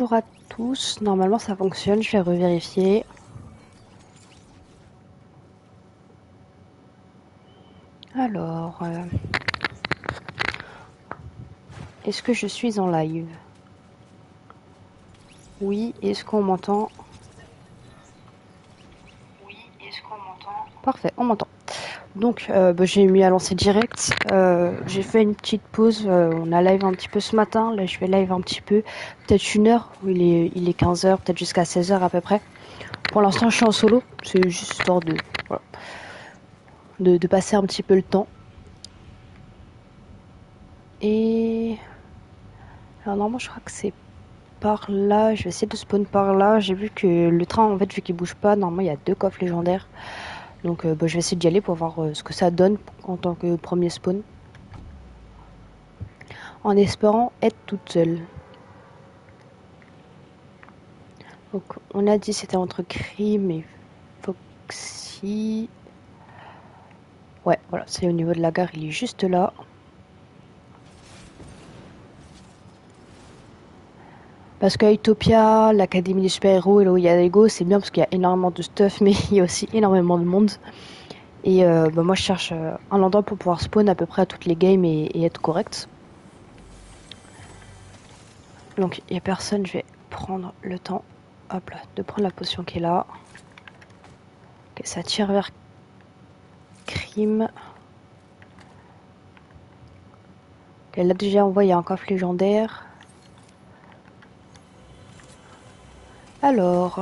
Bonjour à tous, normalement ça fonctionne, je vais revérifier. Alors, est-ce que je suis en live? Oui, est-ce qu'on m'entend? Oui, est-ce qu'on m'entend? Parfait, on m'entend. Donc, j'ai mis à lancer direct. J'ai fait une petite pause, on a live un petit peu ce matin, là je vais live un petit peu, peut-être 1 heure, il est 15 heures, peut-être jusqu'à 16 heures à peu près. Pour l'instant je suis en solo, c'est juste histoire de, voilà, de passer un petit peu le temps. Et alors normalement je crois que c'est par là, je vais essayer de spawn par là. J'ai vu que le train, en fait, vu qu'il bouge pas, normalement il y a 2 coffres légendaires. Donc je vais essayer d'y aller pour voir ce que ça donne en tant que premier spawn. En espérant être toute seule. Donc on a dit c'était entre Crime et Foxy. Ouais, voilà, c'est au niveau de la gare, il est juste là. Parce qu'à Utopia, l'Académie des super-héros et là où il y a Lego, c'est bien parce qu'il y a énormément de stuff, mais il y a aussi énormément de monde. Et moi je cherche un endroit pour pouvoir spawn à peu près à toutes les games et être correct. Donc il n'y a personne, je vais prendre le temps, hop là, de prendre la potion qui est là. Ok, ça tire vers Crime. Elle a déjà envoyé un coffre légendaire. Alors,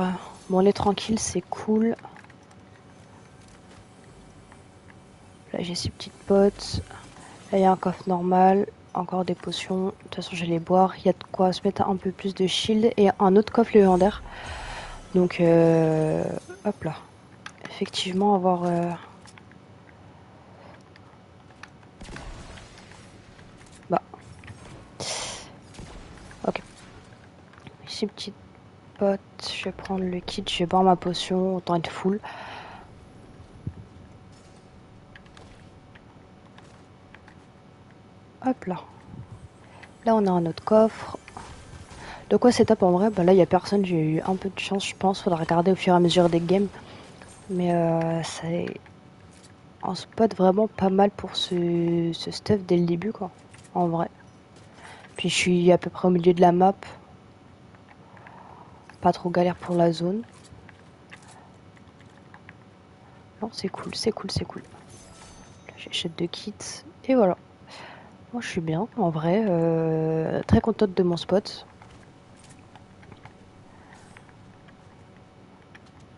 bon, on est tranquille, c'est cool. Là j'ai ces petites potes. Là il y a un coffre normal, encore des potions. De toute façon je vais les boire. Il y a de quoi se mettre un peu plus de shield et un autre coffre légendaire. Donc hop là. Effectivement avoir bah ok. Ces petites potes, je vais prendre le kit, je vais boire ma potion, autant être full. Hop là. Là on a un autre coffre. De quoi c'est top en vrai? Bah là il y a personne, j'ai eu un peu de chance je pense, faudra regarder au fur et à mesure des games. Mais c'est un spot vraiment pas mal pour ce stuff dès le début quoi, en vrai. Puis je suis à peu près au milieu de la map, pas trop galère pour la zone. Non c'est cool, c'est cool, c'est cool. Là, j'achète 2 kits et voilà. Moi je suis bien en vrai, très contente de mon spot.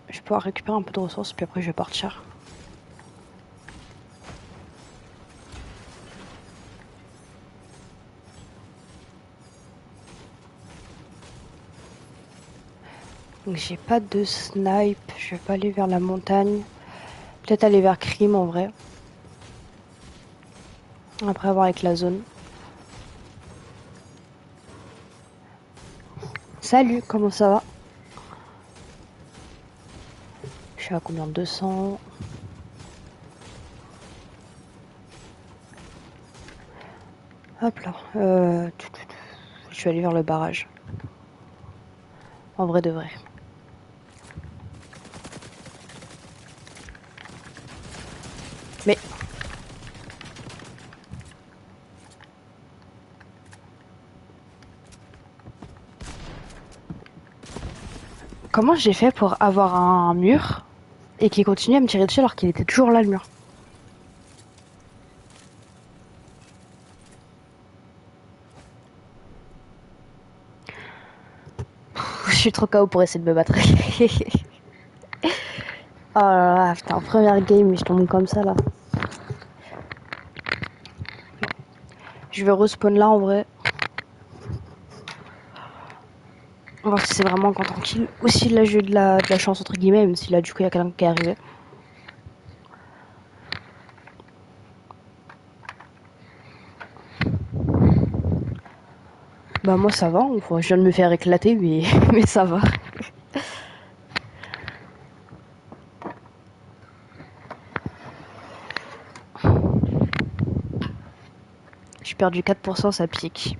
Je vais pouvoir récupérer un peu de ressources puis après je vais partir. Donc j'ai pas de snipe, je vais pas aller vers la montagne. Peut-être aller vers Crime en vrai. Après avoir avec la zone. Salut, comment ça va? Je suis à combien? 200. Hop là. Je vais aller vers le barrage. En vrai de vrai. Mais comment j'ai fait pour avoir un mur et qui continue à me tirer dessus alors qu'il était toujours là le mur? Je suis trop KO pour essayer de me battre. Oh là là, putain, première game, mais je tombe comme ça là. Je vais respawn là en vrai. On va voir si c'est vraiment encore tranquille. Ou si là j'ai eu de la chance entre guillemets, même si là du coup il y a quelqu'un qui est arrivé. Bah moi ça va, enfin, je viens de me faire éclater mais, mais ça va. J'ai perdu 4%, ça pique.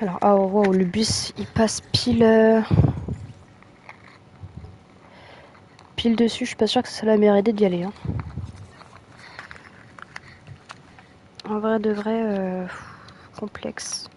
Alors, oh wow, le bus il passe pile dessus. Je suis pas sûre que c'est la meilleure idée d'y aller. Hein. En vrai de vrai, complexe.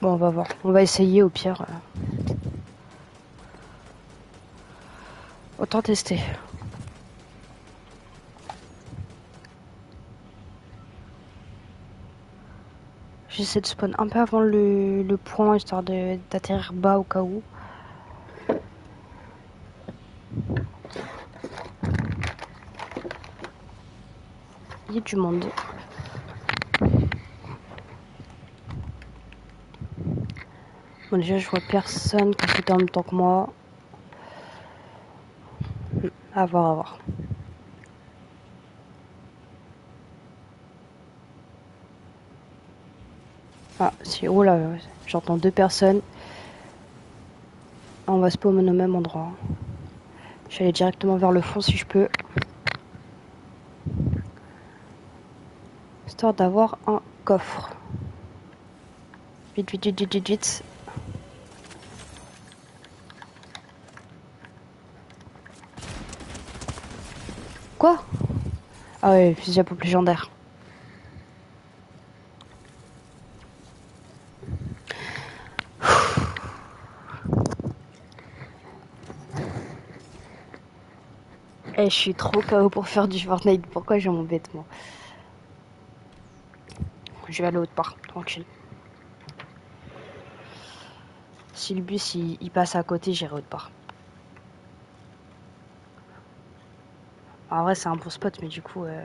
Bon, on va voir. On va essayer au pire. Autant tester. J'essaie de spawn un peu avant le point, histoire d'atterrir bas au cas où. Il y a du monde. Bon, déjà, je vois personne qui fait en même temps que moi. À voir, à voir. Ah, si, oh là, j'entends 2 personnes. On va spawn au même endroit. Je vais aller directement vers le fond si je peux. Histoire d'avoir un coffre. Vite, vite, vite, vite, vite, vite. Quoi? Ah ouais, fusil à pompe légendaire. Eh, je suis trop KO pour faire du Fortnite. Pourquoi je m'embête, moi? Je vais aller autre part, tranquille. Si le bus il passe à côté, j'irai autre part. En vrai, c'est un bon spot, mais du coup, en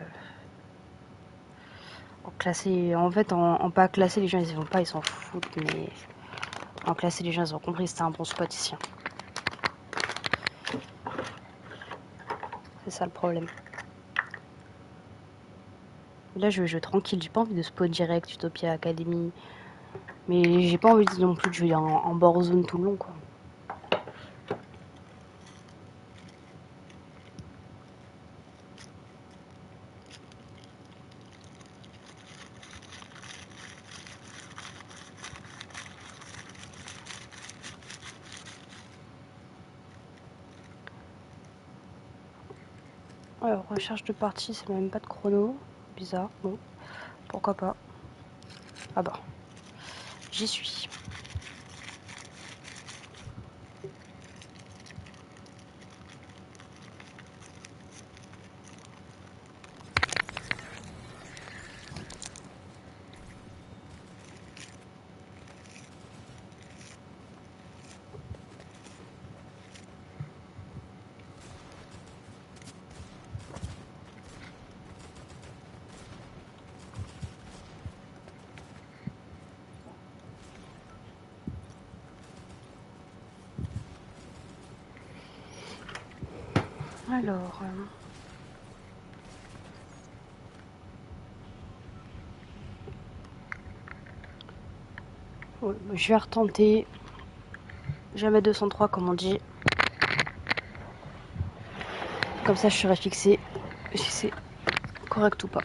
fait, en pas classé, les gens ils y vont pas, ils s'en foutent. Mais en classé, les gens ils ont compris que c'était un bon spot ici. C'est ça le problème. Là, je vais jouer tranquille. J'ai pas envie de spawn direct, Utopia Academy. Mais j'ai pas envie non plus de jouer en bord zone tout le long, quoi. Alors, recherche de partie, c'est même pas de chrono. Bizarre, bon, pourquoi pas. Ah bah, j'y suis. Alors, ouais, je vais retenter. Jamais 203 comme on dit. Comme ça, je serai fixé si c'est correct ou pas.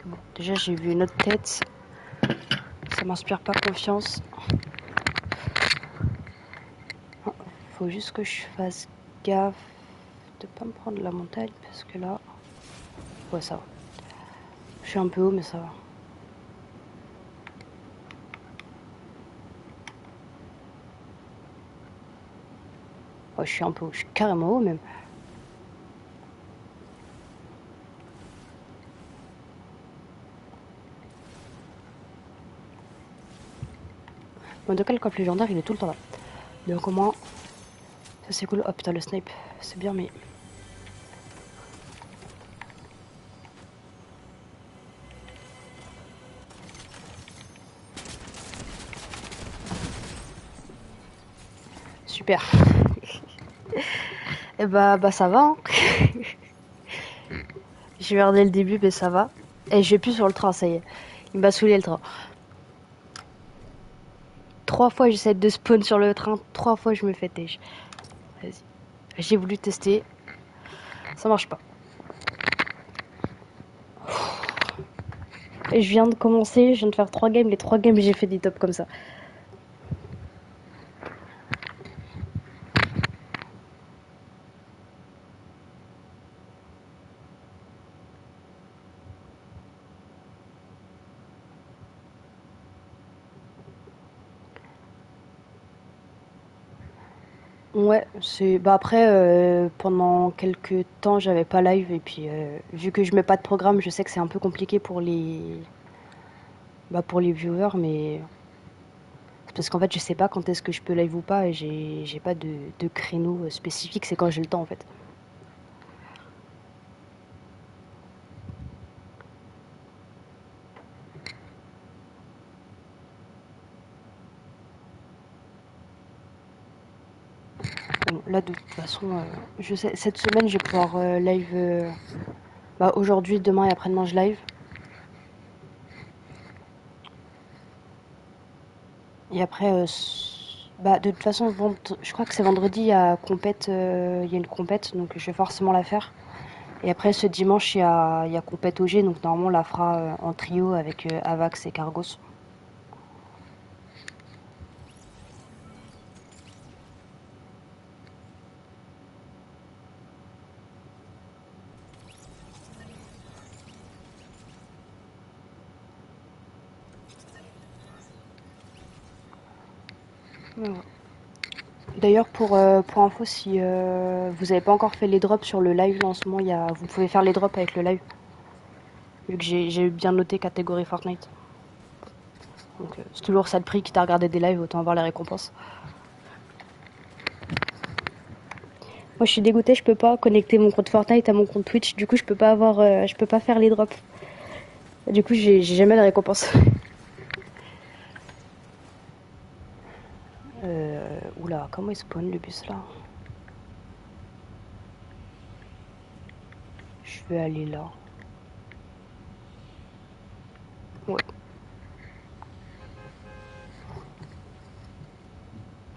Bon, déjà, j'ai vu une autre tête. Ça m'inspire pas confiance. Faut juste que je fasse gaffe de pas me prendre la montagne parce que là, ouais, ça va. Je suis un peu haut, mais ça va. Ouais, je suis un peu haut, je suis carrément haut même. Bon, en tout cas, le coffre légendaire, il est tout le temps là. Donc au moins, ça c'est cool. Oh putain, le snipe, c'est bien, mais... super. Et bah ça va, hein. J'ai regardé le début, mais ça va. Et je vais plus sur le train, ça y est. Il m'a saoulé le train. 3 fois j'essaie de spawn sur le train, 3 fois je me fais têche. Vas-y. J'ai voulu tester, ça marche pas. Et je viens de commencer, je viens de faire 3 games, les 3 games j'ai fait des tops comme ça. Ouais, c'est bah après pendant quelques temps j'avais pas live et puis vu que je mets pas de programme, je sais que c'est un peu compliqué pour les viewers, mais c'est parce qu'en fait je sais pas quand est-ce que je peux live ou pas et j'ai pas de créneau spécifique, c'est quand j'ai le temps en fait. Bon, là de toute façon je sais cette semaine je vais pouvoir live bah aujourd'hui, demain et après-demain je live. Et après bah de toute façon je crois que c'est vendredi il y a une compète donc je vais forcément la faire. Et après, ce dimanche, il y a compète OG, donc normalement, on la fera en trio avec Avax et Cargos. Voilà. D'ailleurs, pour info, si vous n'avez pas encore fait les drops sur le live, là, en ce moment, vous pouvez faire les drops avec le live. Vu que j'ai bien noté catégorie Fortnite. Donc, c'est toujours ça de prix, quitte à regarder des lives, autant avoir les récompenses. Moi, je suis dégoûtée, je peux pas connecter mon compte Fortnite à mon compte Twitch. Du coup, je peux pas faire les drops. Du coup, j'ai jamais de récompense. Oula, comment il spawn le bus là? Je vais aller là. Ouais.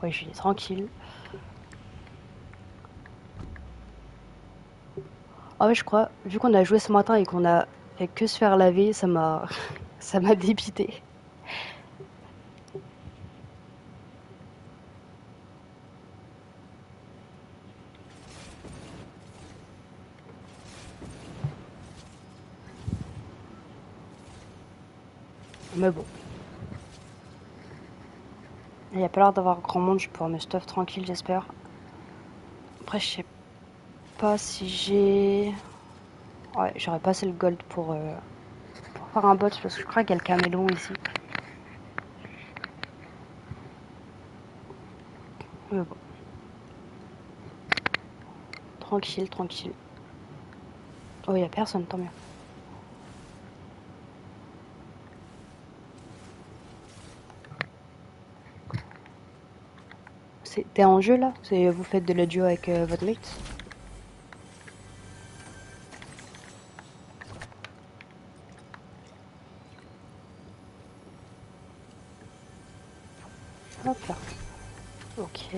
Ouais, je suis tranquille. Ah ouais, je crois, vu qu'on a joué ce matin et qu'on a fait que se faire laver, ça m'a dépité. Mais bon, il n'y a pas l'air d'avoir grand monde, je vais pouvoir me stuff tranquille, j'espère. Après, je sais pas si j'ai... Ouais, j'aurais pas assez le gold pour faire un bot, parce que je crois qu'il y a le camélon ici. Mais bon, tranquille, tranquille. Oh, il y a personne, tant mieux. T'es en jeu là? Vous faites de la duo avec votre mate? Hop là. Ok.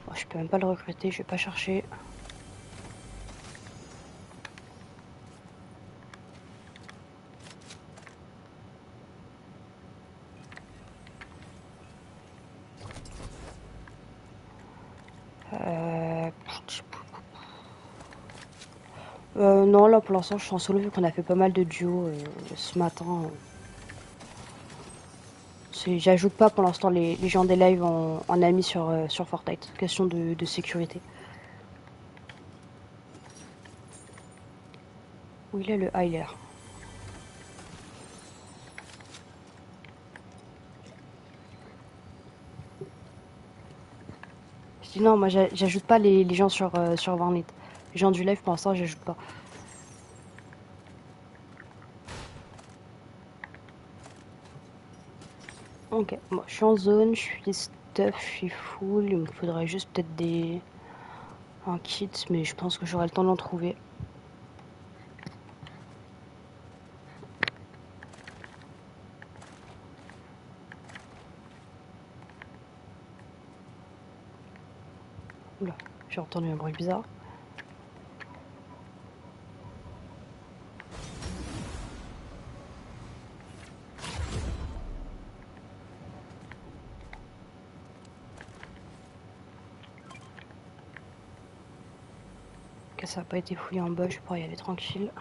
Oh, je peux même pas le recruter, je vais pas chercher. Euh... non, là pour l'instant je suis en solo vu qu'on a fait pas mal de duos ce matin. J'ajoute pas pour l'instant les gens des lives en amis sur Fortnite. Question de sécurité. Où il est le... Ah, il est là. Je dis non, moi j'ajoute pas les gens sur Fortnite. Les gens du live pour l'instant j'ajoute pas. Ok, moi je suis en zone, je suis stuff, je suis full. Il me faudrait juste peut-être un kit, mais je pense que j'aurai le temps d'en trouver. Oula, j'ai entendu un bruit bizarre. Ok, ça n'a pas été fouillé en bas, je pourrais y aller tranquille.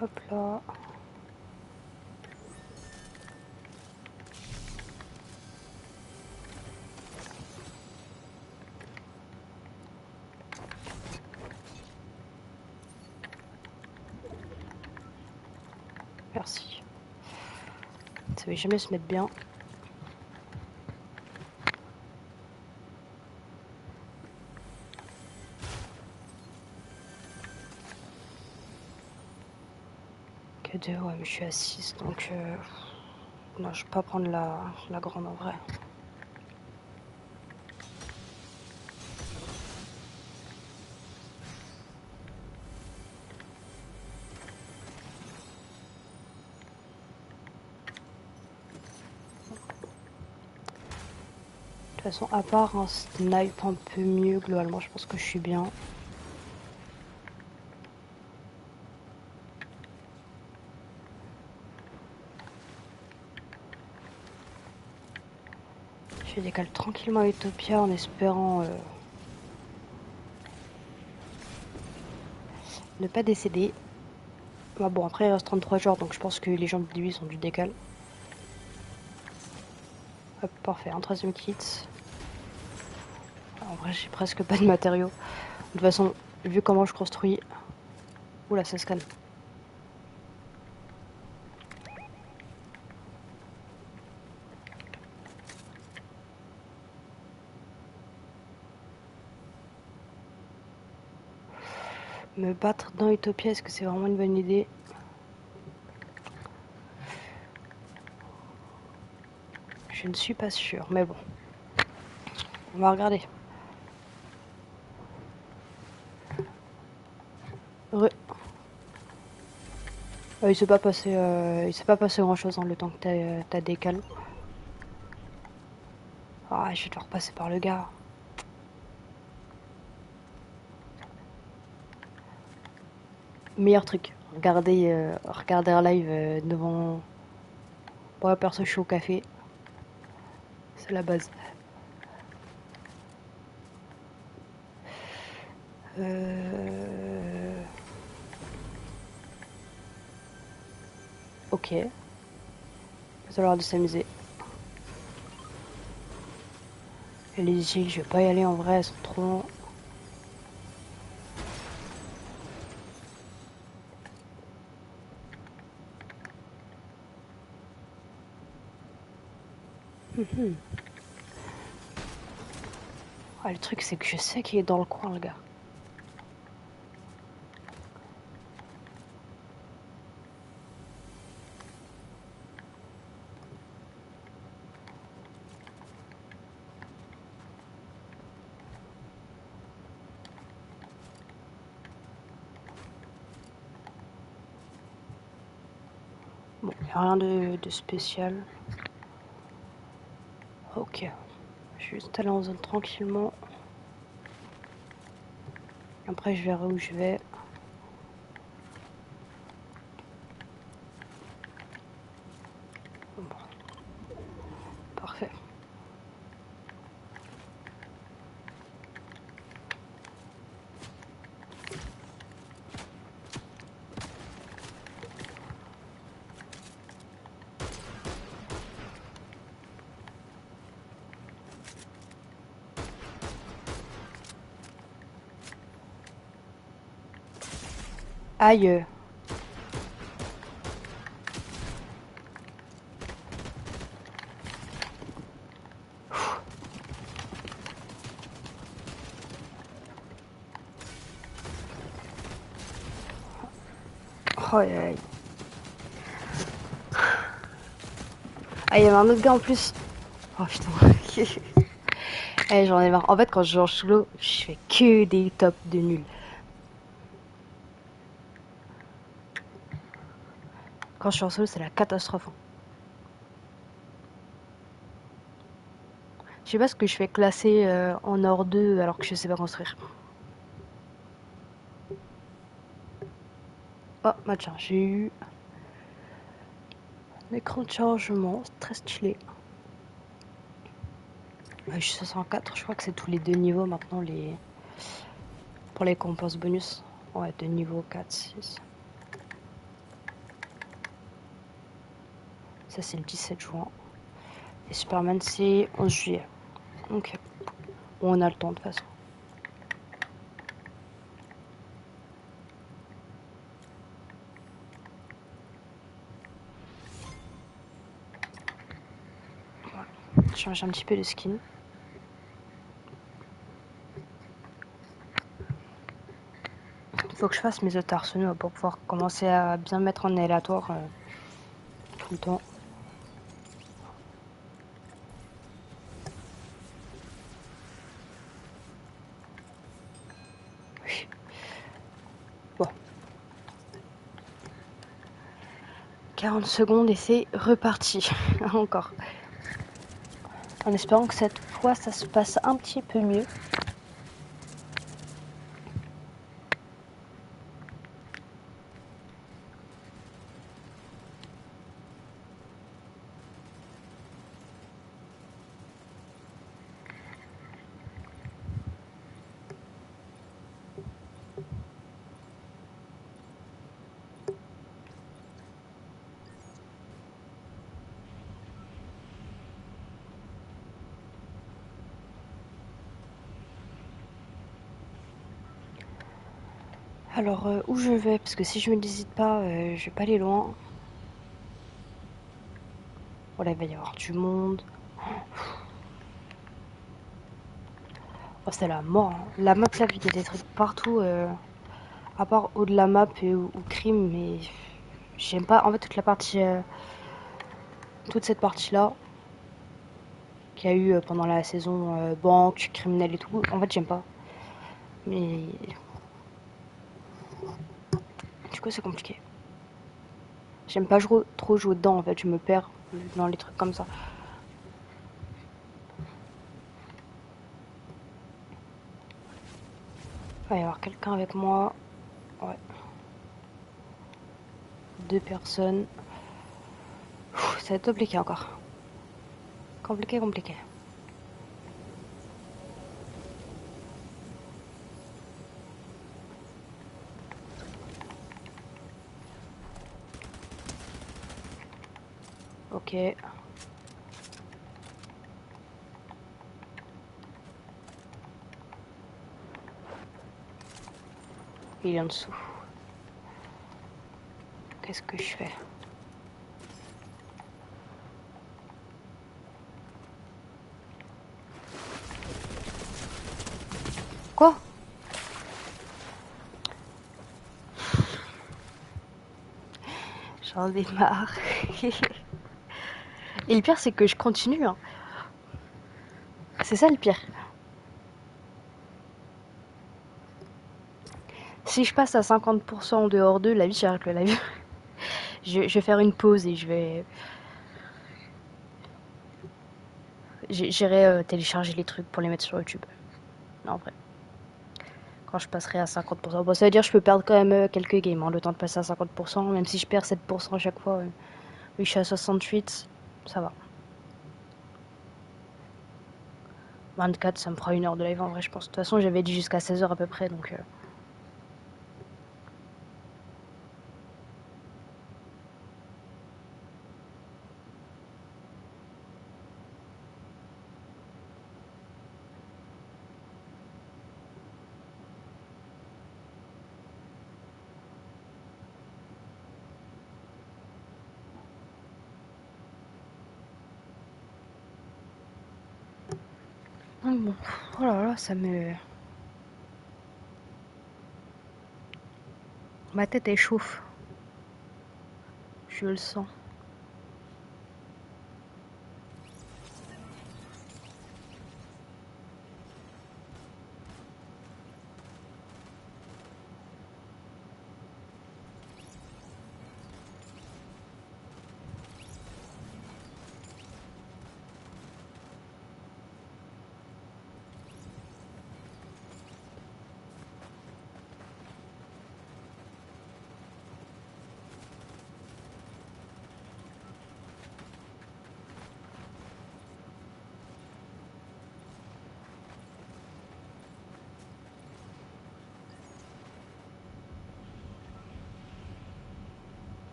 Hop là. Merci. Ça va jamais se mettre bien. Que 2, ouais, mais je suis à 6, donc non, je vais pas prendre la grande en vrai. De toute façon, à part un snipe un peu mieux, globalement, je pense que je suis bien. Je décale tranquillement à Utopia en espérant ne pas décéder. Bah bon, après il reste 33 jours, donc je pense que les gens de lui sont du décal. Hop, parfait, un troisième kit. En vrai, j'ai presque pas de matériaux. De toute façon, vu comment je construis... Oula, ça se calme. Me battre dans Utopia, est-ce que c'est vraiment une bonne idée? Je ne suis pas sûre, mais bon. On va regarder. Il s'est pas passé grand chose, hein, le temps que t'as décalé. Ah, je vais devoir passer par le gars. Meilleur truc, regarder un live devant... Bon, perso, je suis au café. C'est la base. Euh... Ok. Il va falloir de s'amuser. Et les îles, je vais pas y aller en vrai, elles sont trop longs. Ah, le truc, c'est que je sais qu'il est dans le coin, le gars. Bon, y a rien de spécial. Ok. Je vais juste aller en zone tranquillement. Après, je verrai où je vais. Bon, parfait. Aïe. Oh, aïe, aïe. Ah, il y avait un autre gars en plus. Oh putain. Eh, j'en ai marre. En fait, quand je joue en solo, je fais que des tops de nuls. Quand je suis en solo, c'est la catastrophe. Je sais pas ce que je fais classer en or 2 alors que je sais pas construire. Oh, bah tiens, j'ai eu un écran de chargement, c'est très stylé. Je suis 64, je crois que c'est tous les deux niveaux maintenant pour les compos bonus. Ouais, de niveau 4, 6. Ça, c'est le 17 juin. Et Superman, c'est 11 juillet. Ok. Bon, on a le temps de toute façon. Voilà. Je change un petit peu de skin. Faut que je fasse mes autres arsenaux pour pouvoir commencer à bien mettre en aléatoire tout le temps. Oui. Bon. 40 secondes et c'est reparti. Encore. En espérant que cette fois ça se passe un petit peu mieux. Alors, où je vais? Parce que si je me décide pas, je vais pas aller loin. Voilà, il va y avoir du monde. Oh, c'est la mort, hein. La map, là, il y a des trucs partout, à part au-delà map ou crime, mais j'aime pas. En fait, toute cette partie-là qu'il y a eu pendant la saison banque, criminel et tout, en fait, j'aime pas. Mais du coup, c'est compliqué. J'aime pas trop jouer dedans, en fait, je me perds dans les trucs comme ça. Il va y avoir quelqu'un avec moi. Ouais, 2 personnes. Ça va être compliqué encore. Compliqué, compliqué. Ok. Il est en dessous. Qu'est-ce que je fais? Quoi? J'en ai marre. Et le pire, c'est que je continue, hein. C'est ça le pire. Si je passe à 50% en dehors d'eux, la vie, j'arrête le live. Je vais faire une pause et j'irai télécharger les trucs pour les mettre sur YouTube. Non, en vrai. Quand je passerai à 50%. Bon, ça veut dire que je peux perdre quand même quelques games, hein, le temps de passer à 50%, même si je perds 7% à chaque fois. Oui, je suis à 68, ça va. 24, ça me fera 1 heure de live en vrai, je pense. De toute façon, j'avais dit jusqu'à 16h à peu près, donc... Bon, oh là là, ça me... Ma tête, elle chauffe. Je le sens.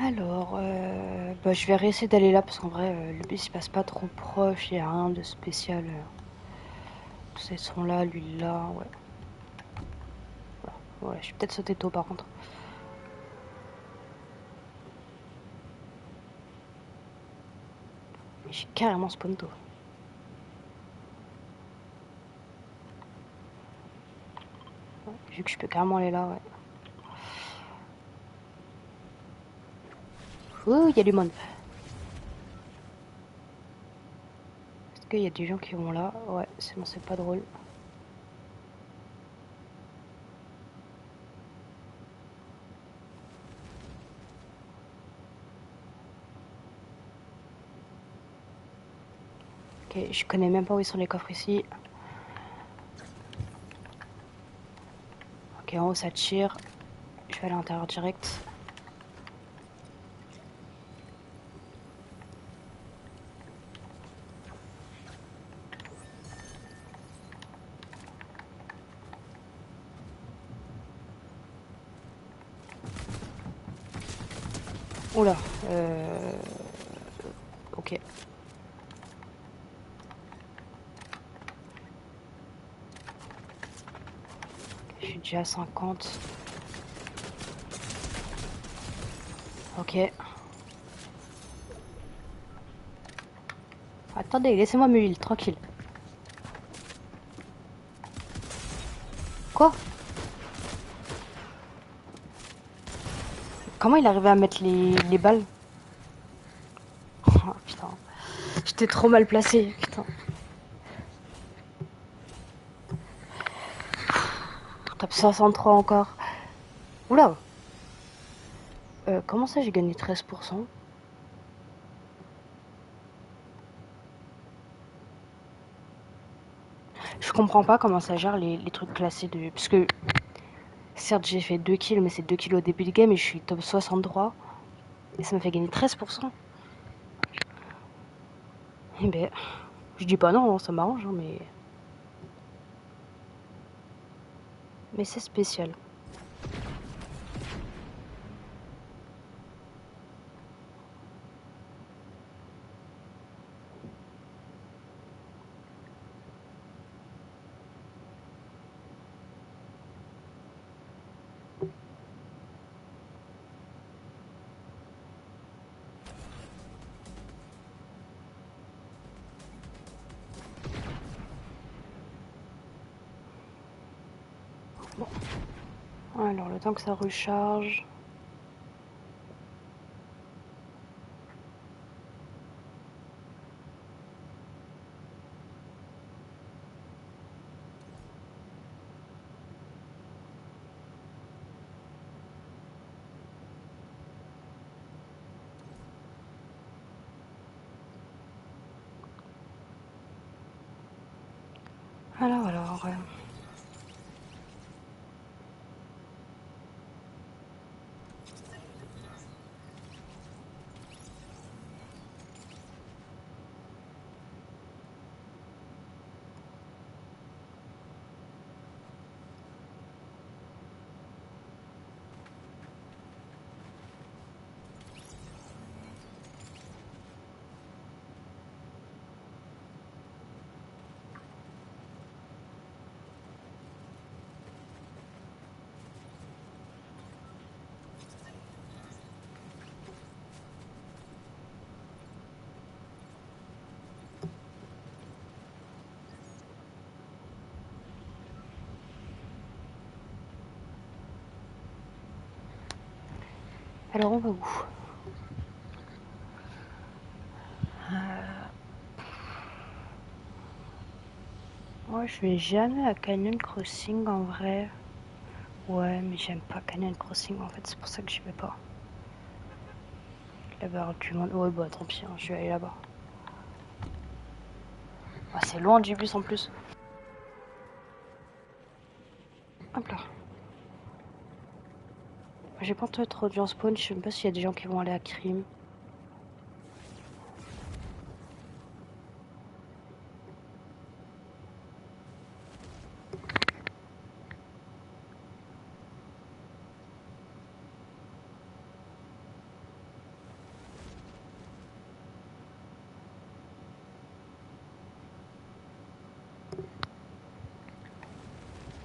Alors, je vais réessayer d'aller là parce qu'en vrai, le bus il passe pas trop proche, il y a rien de spécial. Tous ces sons là, lui là, ouais. Ouais, je vais peut-être sauter tôt par contre. J'ai carrément spawn tôt. Ouais, vu que je peux carrément aller là, ouais. Ouh, il y a du monde. Est-ce qu'il y a des gens qui vont là? Ouais, sinon c'est pas drôle. Ok, je connais même pas où ils sont les coffres ici. Ok, en haut ça tire. Je vais aller à l'intérieur direct. Oula, ok. Je suis déjà à 50. Ok. Attendez, laissez-moi me heal, tranquille. Quoi? Comment il arrivait à mettre les balles? Oh putain. J'étais trop mal placé, putain. Top 63 encore. Oula. Comment ça j'ai gagné 13%? Je comprends pas comment ça gère les trucs classés de... Parce que certes j'ai fait 2 kills, mais c'est 2 kills au début du game et je suis top 63. Et ça me fait gagner 13%. Eh ben, je dis pas non, hein, ça m'arrange, hein, mais c'est spécial. Bon, alors le temps que ça recharge. Alors. Alors on va où? Moi je vais jamais à Canyon Crossing en vrai. Ouais, mais j'aime pas Canyon Crossing en fait, c'est pour ça que j'y vais pas. Là-bas, tu monde. Ouais, bah tant pis, hein, je vais aller là-bas. Ah, c'est loin du bus en plus. Hop là. J'ai pas trop de gens spawn, je sais même pas s'il y a des gens qui vont aller à crime.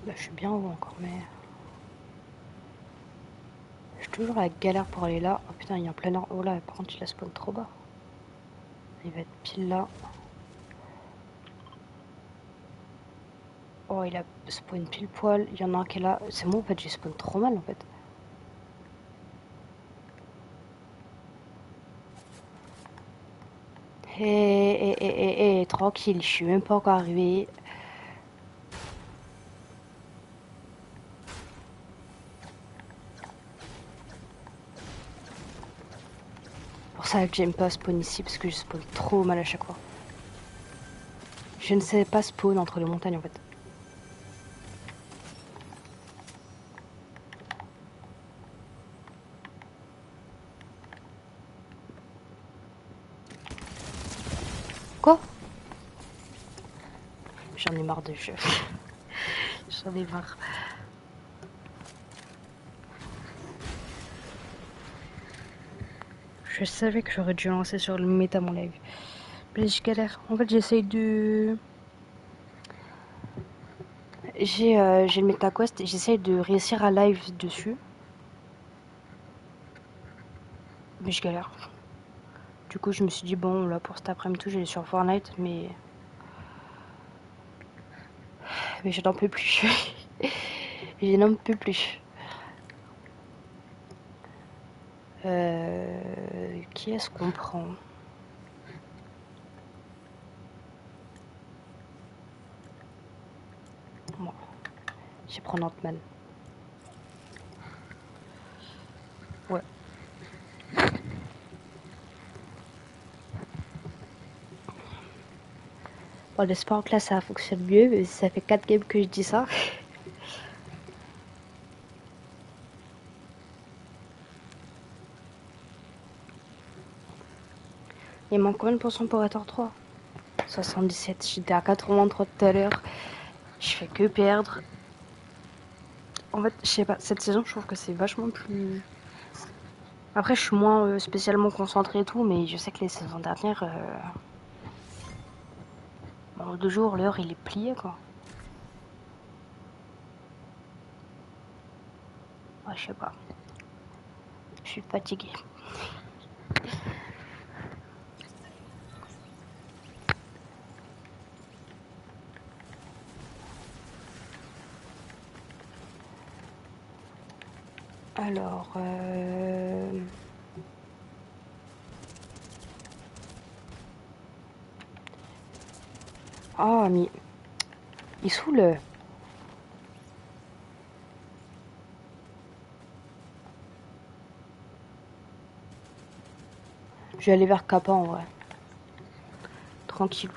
Bah, je suis bien haut encore, mais. Je suis toujours à la galère pour aller là. Oh putain, il y a un planeur. Oh là, par contre, il a spawn trop bas. Il va être pile là. Oh, il a spawn pile poil. Il y en a un qui est là. C'est moi en fait, j'ai spawn trop mal en fait. Tranquille, je suis même pas encore arrivé. Pour ça que j'aime pas spawn ici, parce que je spawn trop mal à chaque fois. Je ne sais pas spawn entre les montagnes en fait. Quoi? J'en ai marre de jeu. J'en ai marre. Je savais que j'aurais dû lancer sur le méta mon live. Mais je galère. En fait, j'essaye de. J'ai le MetaQuest et j'essaye de réussir à live dessus. Mais je galère. Du coup, je me suis dit, bon, là pour cet après-midi, j'allais sur Fortnite, mais je n'en peux plus. Je n'en peux plus. Qui est-ce qu'on prend? Moi, je vais prendre Ant-Man. Ouais. Bon, j'espère que là ça fonctionne mieux, mais ça fait 4 games que je dis ça. Il manque combien de pourcents pour être en 3? 77, j'étais à 83 tout à l'heure. Je fais que perdre. En fait, je sais pas, cette saison, je trouve que c'est vachement plus. Après, je suis moins spécialement concentrée et tout, mais je sais que les saisons dernières, en 2 jours, l'heure il est plié quoi. Ouais, je sais pas. Je suis fatiguée. Alors, ah, mais il saoule. Je vais aller vers Kappa en vrai. Tranquille.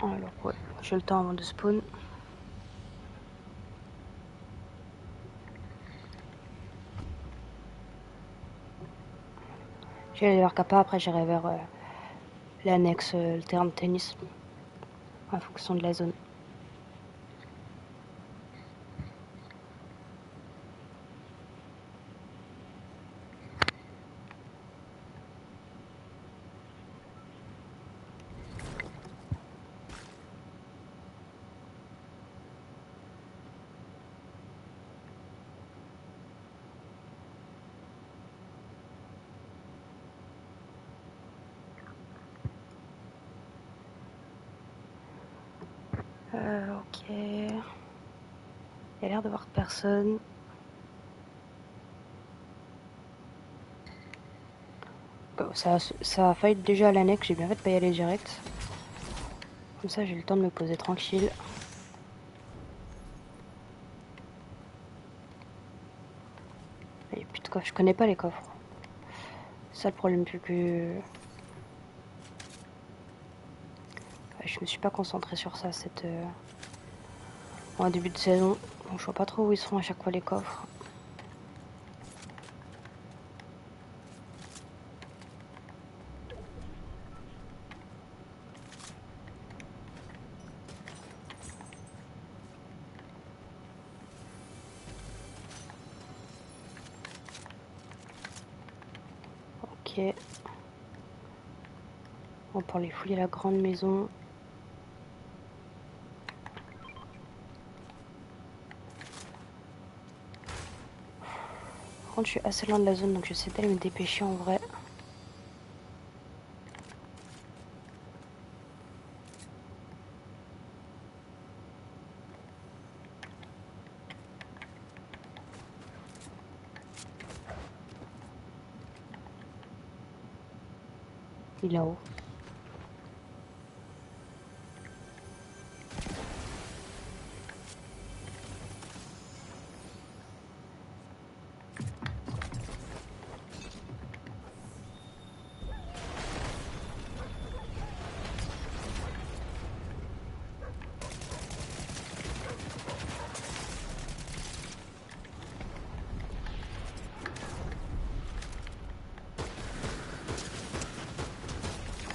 Alors, ouais, j'ai le temps avant de spawn. Je vais aller vers Kappa, après j'irai vers l'annexe, le terrain de tennis. En fonction de la zone. Ok. Il y a l'air de voir personne. Oh, ça a failli déjà à l'annexe, j'ai bien fait de pas y aller direct. Comme ça j'ai eu le temps de me poser tranquille. Il n'y a plus de coffre, je connais pas les coffres. C'est ça le problème, vu que je me suis pas concentrée sur ça en début de saison. Donc je vois pas trop où ils sont à chaque fois les coffres. Ok. On peut aller fouiller la grande maison. Par contre je suis assez loin de la zone donc j'essaie d'aller me dépêcher en vrai. Il est là-haut.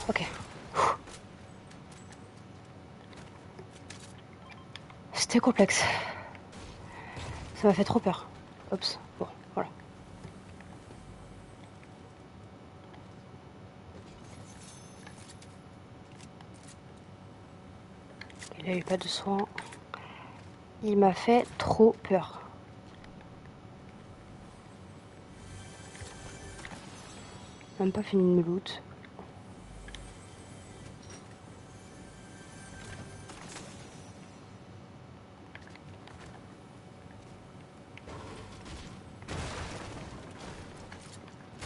Ok. C'était complexe. Ça m'a fait trop peur. Oups. Bon, voilà. Il a eu pas de soin. Il m'a fait trop peur. Même pas fini de me loot.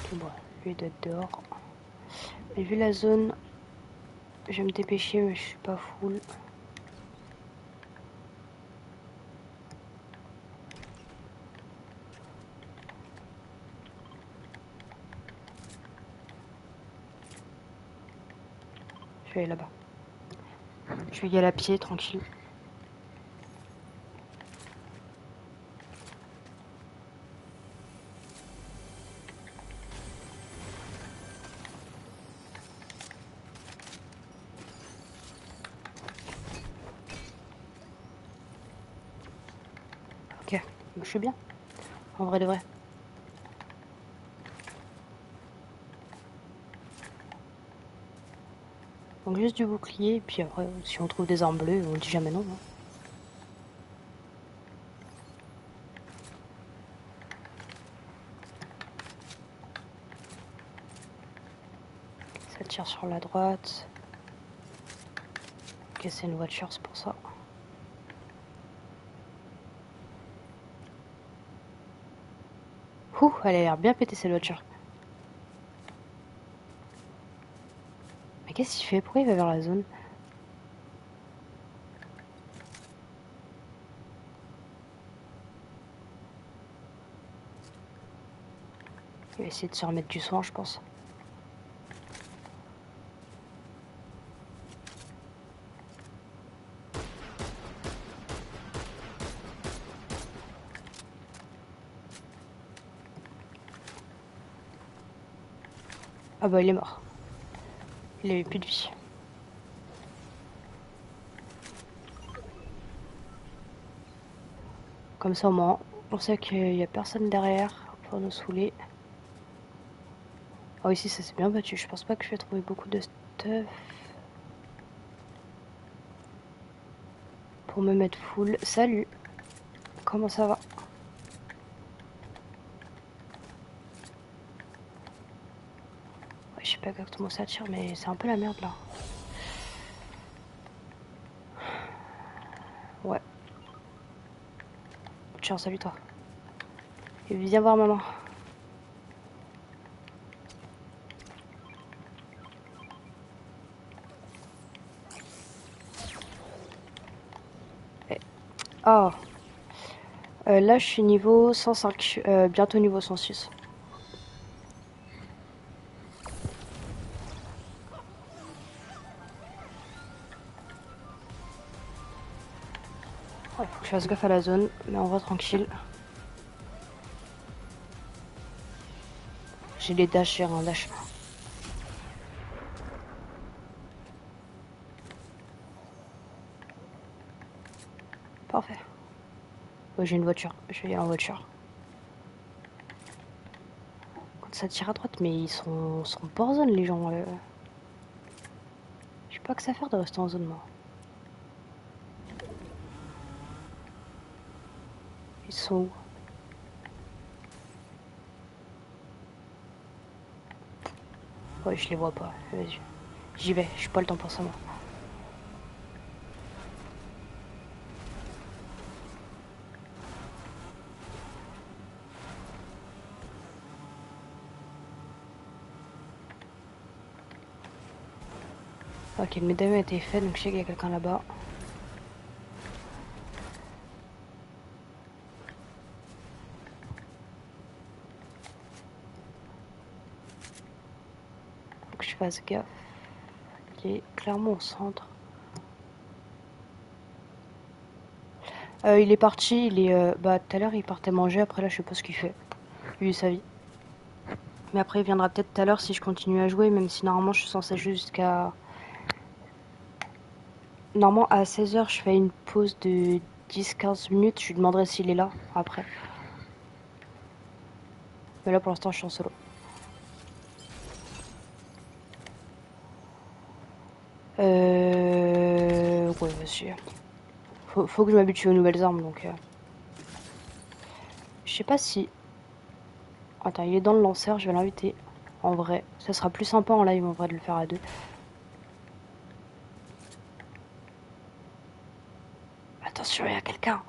Ok, bon, lui il doit être dehors. Mais vu la zone, je vais me dépêcher, mais je suis pas full. Je vais aller là-bas. Je vais y aller à pied, tranquille. Ok, je suis bien. En vrai de vrai. Donc juste du bouclier, et puis après, si on trouve des armes bleues, on dit jamais non. Hein. Ça tire sur la droite. Ok, c'est une voiture, c'est pour ça. Ouh, elle a l'air bien pétée cette voiture. Mais qu'est-ce qu'il fait? Pourquoi il va vers la zone? Il va essayer de se remettre du soin, je pense. Ah bah il est mort. Il avait plus de vie. Comme ça au moins, on sait qu'il y a personne derrière pour nous saouler. Oh ici ça s'est bien battu, je pense pas que je vais trouver beaucoup de stuff pour me mettre full. Salut, comment ça va? Ouais, je sais pas exactement où ça tire mais c'est un peu la merde là. Ouais. Tiens, salut toi. Et viens voir maman. Eh. Oh. Là, je suis niveau 105. Bientôt niveau 106. Ouais, faut que je fasse gaffe à la zone, mais on va tranquille. J'ai les dash, j'ai un dash. Parfait. Ouais, j'ai une voiture. Je vais y aller en voiture. Quand ça tire à droite, mais ils sont pas zone, les gens. J'ai pas que ça à faire de rester en zone, moi. Ils sont où? Ouais, je les vois pas. Vas-y. J'y vais, je suis pas le temps pour ça, moi. Ok, le médaillon a été fait, donc je sais qu'il y a quelqu'un là-bas. Faut que je fasse gaffe. Il est clairement au centre. Il est parti, bah, tout à l'heure, il partait manger, après là, je sais pas ce qu'il fait. Lui et sa vie. Mais après, il viendra peut-être tout à l'heure si je continue à jouer, même si normalement, je suis censée jouer jusqu'à... Normalement, à 16h, je fais une pause de 10-15 minutes. Je lui demanderai s'il est là, après. Mais là, pour l'instant, je suis en solo. Ouais, vas-y. Faut que je m'habitue aux nouvelles armes, donc... Je sais pas si... Attends, il est dans le lanceur, je vais l'inviter. En vrai, ça sera plus sympa en live, en vrai, de le faire à deux. Attention, il y a quelqu'un.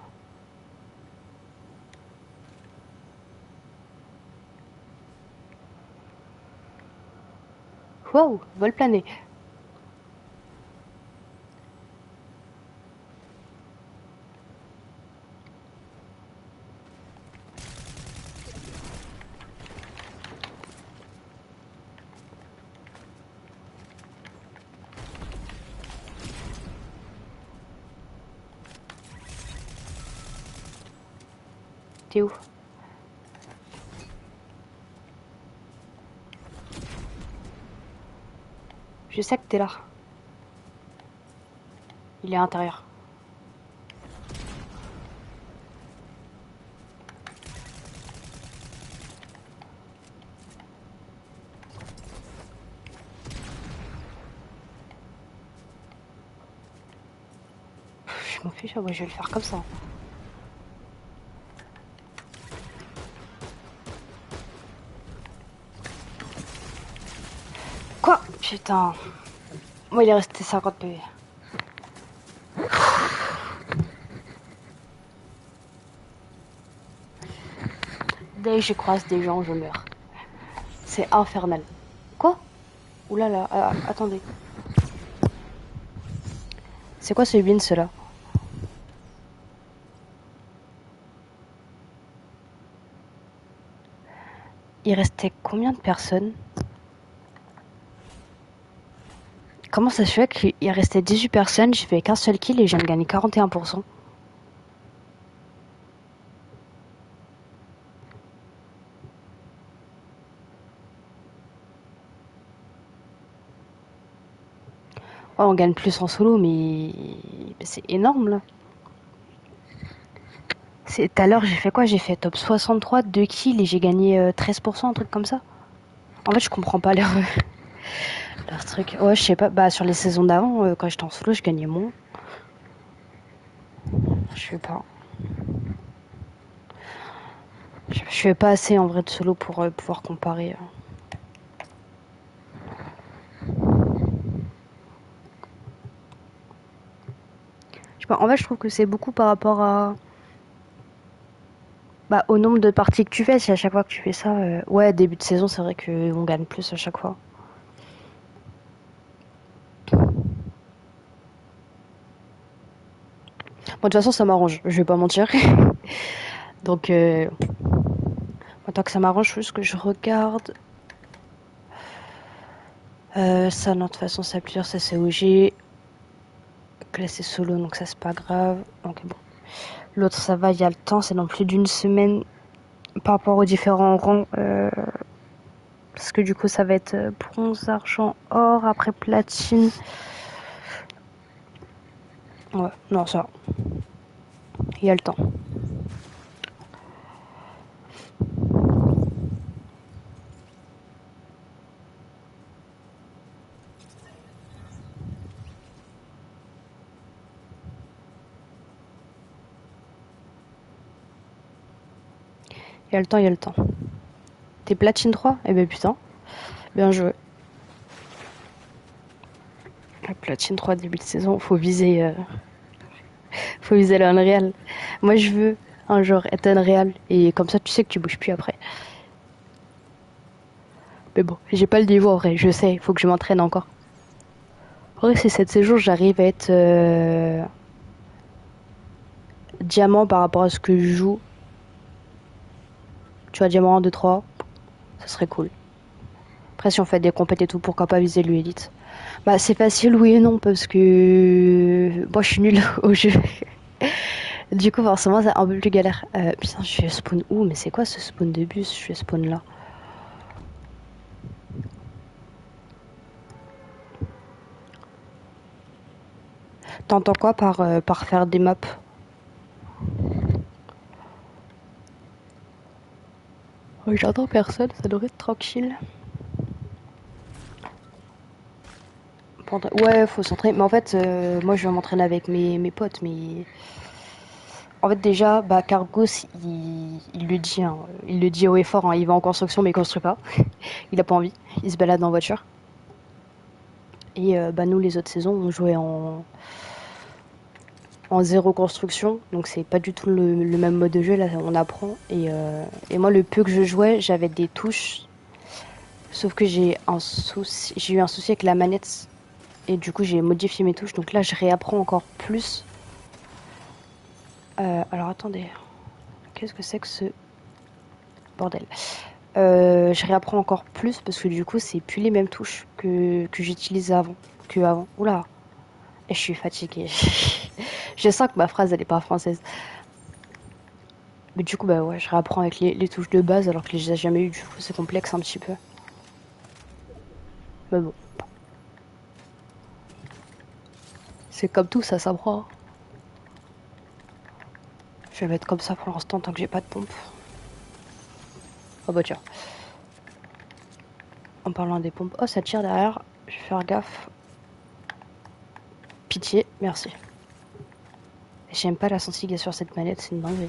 Wow, vol plané. T'es où? Je sais que t'es là. Il est à l'intérieur. Je m'en fiche, ouais, je vais le faire comme ça. Quoi? Putain. Moi, il est resté 50 PV. Dès que je croise des gens, je meurs. C'est infernal. Quoi? Oulala, là là, attendez. C'est quoi ce win, ceux-là? Il restait combien de personnes? Comment ça se fait qu'il restait 18 personnes, j'ai fait qu'un seul kill et je viens de gagner 41%? Ouais, on gagne plus en solo, mais c'est énorme là. C'est tout à l'heure, j'ai fait quoi? J'ai fait top 63, 2 kills et j'ai gagné 13%, un truc comme ça. En fait, je comprends pas leur truc. Ouais, je sais pas. Bah, sur les saisons d'avant, quand j'étais en solo, je gagnais moins. Je sais pas. Je fais pas assez en vrai de solo pour pouvoir comparer. Je sais Enfin, en fait, je trouve que c'est beaucoup par rapport à bah, au nombre de parties que tu fais. Si à chaque fois que tu fais ça, ouais, début de saison, c'est vrai qu'on gagne plus à chaque fois. Bon, de toute façon, ça m'arrange, je vais pas mentir. Donc, tant que ça m'arrange, faut juste que je regarde. Ça, non, de toute façon, ça a plusieurs, ça c'est OG. Classé solo, donc ça c'est pas grave. Donc bon. L'autre, ça va, il y a le temps, c'est dans plus d'une semaine par rapport aux différents rangs. Parce que du coup, ça va être bronze, argent, or, après platine. Ouais, non, ça va. Il y a le temps. Il y a le temps, il y a le temps. T'es platine 3? Eh ben putain, bien joué. Platine 3 début de saison, faut viser le Unreal. Moi je veux un jour être Unreal et comme ça tu sais que tu bouges plus après. Mais bon, j'ai pas le niveau en vrai, je sais, il faut que je m'entraîne encore. En vrai, si cette saison j'arrive à être diamant par rapport à ce que je joue, tu vois, diamant 1, 2, 3, ça serait cool. Après, si on fait des compètes et tout, pourquoi pas viser l'élite? Bah, c'est facile, oui et non, parce que moi je suis nulle au jeu. Du coup, forcément, c'est un peu plus galère. Putain, je suis spawn où? Mais c'est quoi ce spawn de bus? Je suis spawn là. T'entends quoi par faire des maps? J'entends personne, ça devrait être tranquille. Ouais, faut s'entraîner. Mais en fait, moi je vais m'entraîner avec mes potes. Mais en fait, déjà, bah, Cargos, il le dit, hein, il le dit haut et fort, hein, il va en construction, mais il construit pas. Il a pas envie. Il se balade en voiture. Et bah, nous, les autres saisons, on jouait en zéro construction. Donc, c'est pas du tout le même mode de jeu. Là, on apprend. Et moi, le peu que je jouais, j'avais des touches. Sauf que j'ai eu un souci avec la manette. Et du coup, j'ai modifié mes touches. Donc là, je réapprends encore plus. Alors, attendez. Qu'est-ce que c'est que ce bordel? Je réapprends encore plus parce que du coup, c'est plus les mêmes touches que j'utilisais avant. Que avant. Oula. Et je suis fatiguée. Je sens que ma phrase, elle est pas française. Mais du coup, bah ouais, je réapprends avec les touches de base alors que je les ai jamais eues. Du coup, c'est complexe un petit peu. Mais bon. C'est comme tout, ça s'apprend. Je vais mettre comme ça pour l'instant tant que j'ai pas de pompe. Oh bah tiens. En parlant des pompes. Oh, ça tire derrière. Je vais faire gaffe. Pitié, merci. J'aime pas la sensibilité sur cette manette, c'est une dinguerie.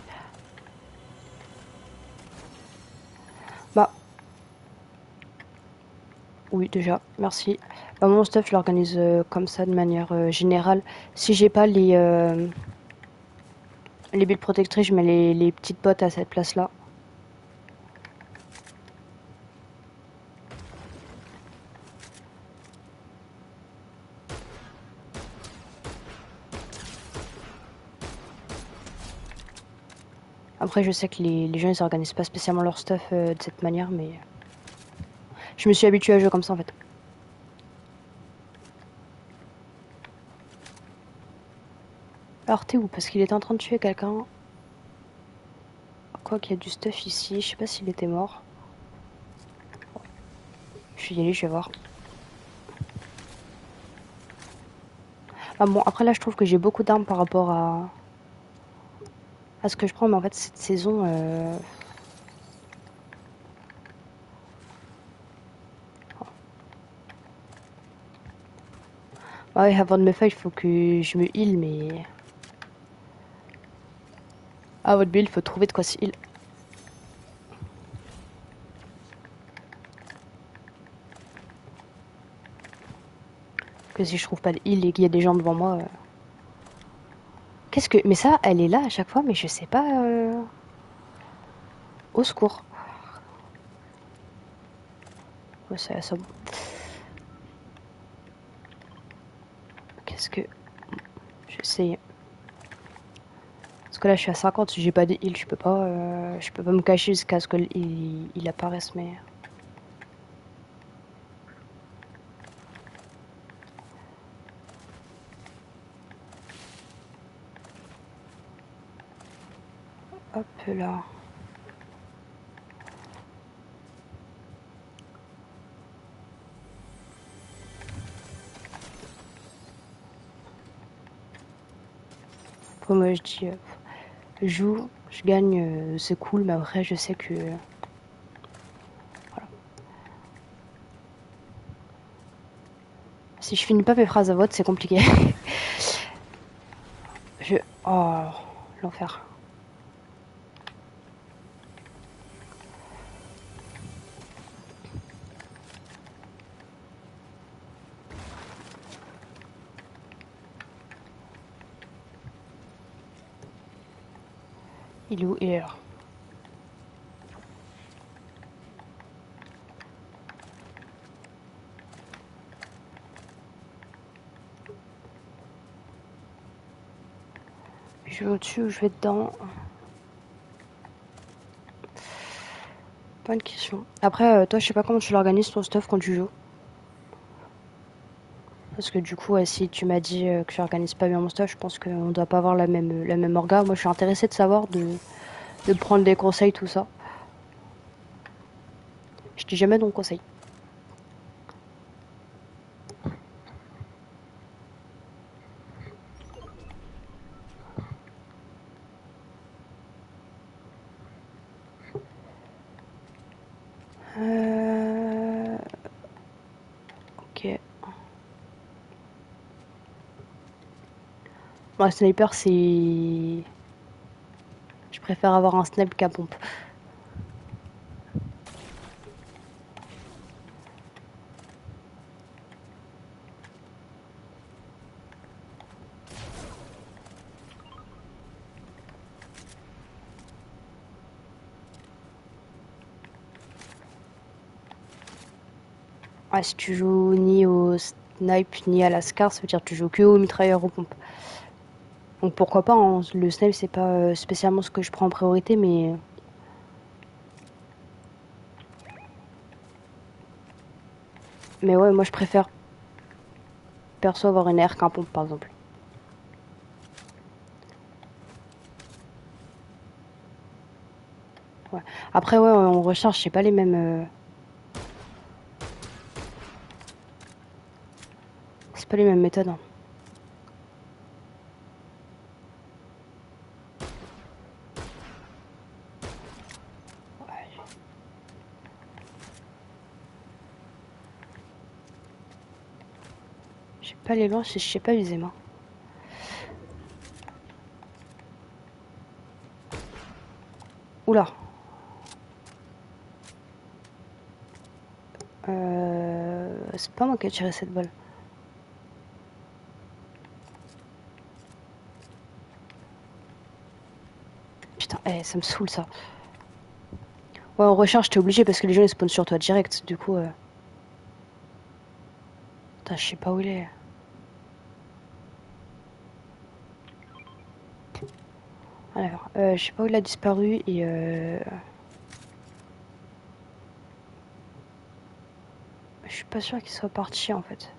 Bah, oui, déjà, merci. Bah, mon stuff, je l'organise comme ça de manière générale. Si j'ai pas les billes protectrices, je mets les petites bottes à cette place-là. Après, je sais que les gens, ils organisent pas spécialement leur stuff de cette manière, mais je me suis habituée à jouer comme ça en fait. Alors, t'es où? Parce qu'il était en train de tuer quelqu'un. Quoi qu'il y a du stuff ici, je sais pas s'il était mort. Je vais y aller, je vais voir. Ah bon, après là, je trouve que j'ai beaucoup d'armes par rapport à ce que je prends, mais en fait, cette saison, bah ouais, avant de me fight, il faut que je me heal, mais à votre build, il faut trouver de quoi se heal. Que si je trouve pas de heal et qu'il y a des gens devant moi, Qu'est-ce que... Mais ça, elle est là à chaque fois, mais je sais pas... Au secours. Ouais, ça... Qu'est-ce que... J'essaye. Parce que là, je suis à 50, si j'ai pas de heal, je peux pas me cacher jusqu'à ce qu'il apparaisse, mais... Hop là. Après, moi, je dis... je joue, je gagne, c'est cool, mais après, je sais que... Voilà. Si je finis pas mes phrases à vote, c'est compliqué. je... Oh, l'enfer. Il est où? Il est là. Je vais au-dessus ou je vais dedans? Bonne question. Après, toi, je sais pas comment tu l'organises ton stuff quand tu joues. Parce que du coup, si tu m'as dit que tu organises pas bien mon stuff, je pense qu'on doit pas avoir la même orga. Moi, je suis intéressée de savoir, de prendre des conseils, tout ça. Je dis jamais non conseil. Ok. Moi, sniper, c'est... Je préfère avoir un snipe qu'un pompe. Ouais, si tu joues ni au snipe ni à la scar, ça veut dire que tu joues que au mitrailleur ou pompe. Donc pourquoi pas, hein. Le snipe, c'est pas spécialement ce que je prends en priorité, mais... Mais ouais, moi, je préfère perso avoir une R qu'un pompe, par exemple. Ouais. Après, ouais, on recharge, c'est pas les mêmes... C'est pas les mêmes méthodes, hein. J'ai pas les lances, je sais pas user, moi. Oula. C'est pas moi qui ai tiré cette balle. Putain, ça me saoule ça. Ouais, en recharge, t'es obligé parce que les gens ils spawnent sur toi direct. Du coup, putain, je sais pas où il est. Alors, je sais pas où il a disparu et je suis pas sûr qu'il soit parti en fait.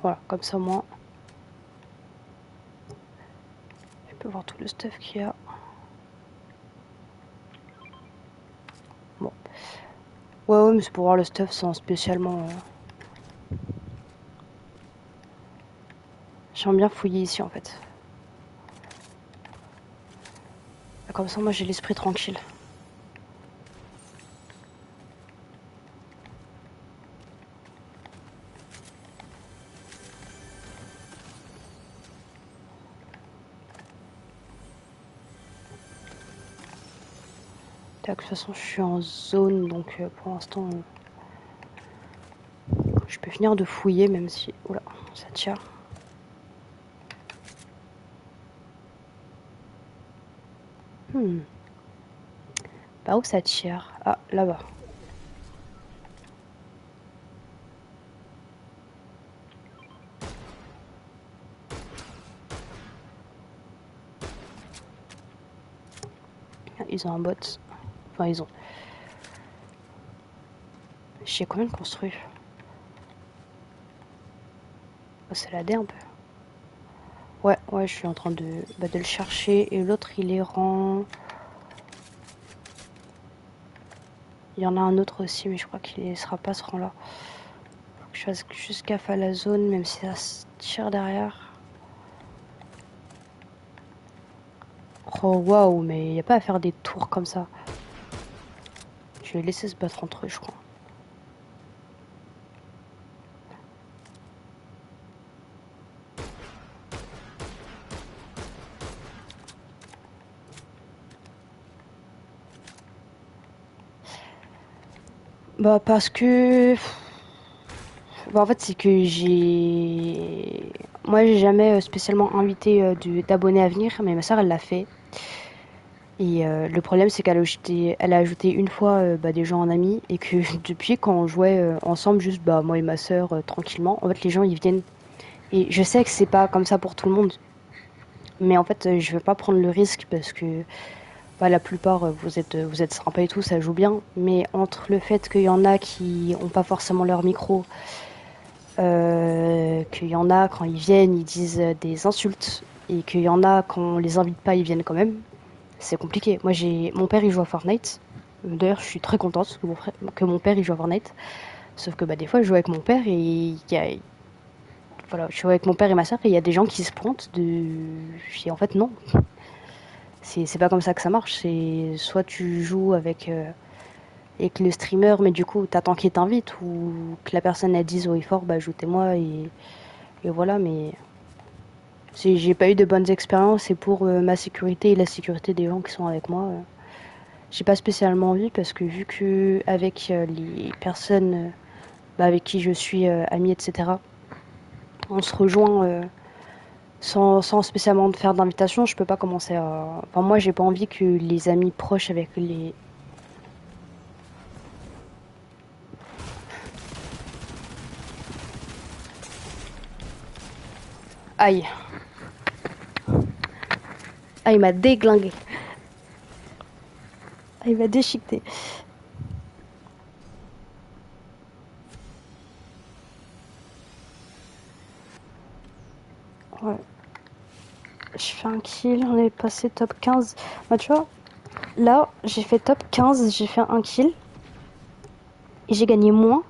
Voilà, comme ça moi, je peux voir tout le stuff qu'il y a. Bon. Ouais, ouais, mais c'est pour voir le stuff sans spécialement. J'aime bien fouiller ici en fait. Comme ça, moi j'ai l'esprit tranquille. De toute façon, je suis en zone, donc pour l'instant, je peux finir de fouiller, même si... Oula, ça tire. Par où ça tire? Ah, là-bas. Ils ont un bot. Enfin, ils ont... Je sais combien de construits. Oh, c'est la D un peu. Ouais, je suis en train de le chercher. Et l'autre, il est rang... Il y en a un autre aussi, mais je crois qu'il ne sera pas ce rang-là. Faut que je fasse juste gaffe à la zone, même si ça se tire derrière. Oh, waouh, mais il n'y a pas à faire des tours comme ça. Je vais laisser se battre entre eux, je crois. Bah, parce que... Bah, en fait, c'est que j'ai... Moi, j'ai jamais spécialement invité d'abonnés à venir, mais ma soeur, elle l'a fait. Et le problème, c'est elle a ajouté une fois des gens en amis, et que depuis, quand on jouait ensemble, juste moi et ma soeur, tranquillement, en fait, les gens, ils viennent. Et je sais que c'est pas comme ça pour tout le monde, mais en fait, je veux pas prendre le risque parce que la plupart, vous êtes sympas et tout, ça joue bien, mais entre le fait qu'il y en a qui ont pas forcément leur micro, qu'il y en a quand ils viennent, ils disent des insultes, et qu'il y en a quand on les invite pas, ils viennent quand même. C'est compliqué. Moi, mon père, il joue à Fortnite. D'ailleurs, je suis très contente que mon père, il joue à Fortnite. Sauf que des fois, je joue avec mon père voilà, je joue avec mon père et ma soeur et il y a des gens qui se pointent et en fait, non. C'est pas comme ça que ça marche. C'est soit tu joues avec le streamer, mais du coup, t'attends qu'il t'invite ou que la personne elle dise, oui, fort, ajoutez-moi et voilà, mais si j'ai pas eu de bonnes expériences et pour ma sécurité et la sécurité des gens qui sont avec moi, j'ai pas spécialement envie parce que vu que avec les personnes avec qui je suis amie, etc., on se rejoint sans spécialement faire d'invitation, je peux pas commencer à... Enfin, moi, j'ai pas envie que les amis proches avec les... Aïe. Ah, il m'a déglingué. Ah, il m'a déchiqueté. Ouais. Je fais un kill, on est passé top 15. Bah, tu vois, là, j'ai fait top 15, j'ai fait un kill. Et j'ai gagné moins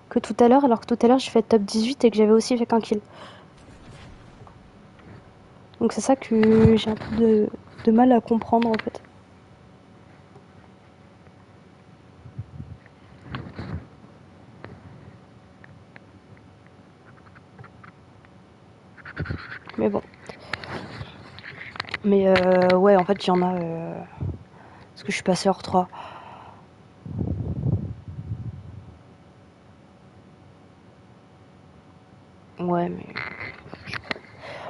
que tout à l'heure, alors que tout à l'heure, j'ai fait top 18 et que j'avais aussi fait qu'un kill. Donc c'est ça que j'ai un peu de mal à comprendre en fait. Mais bon. Mais ouais, en fait, il y en a... parce que je suis passé hors 3. Ouais, mais...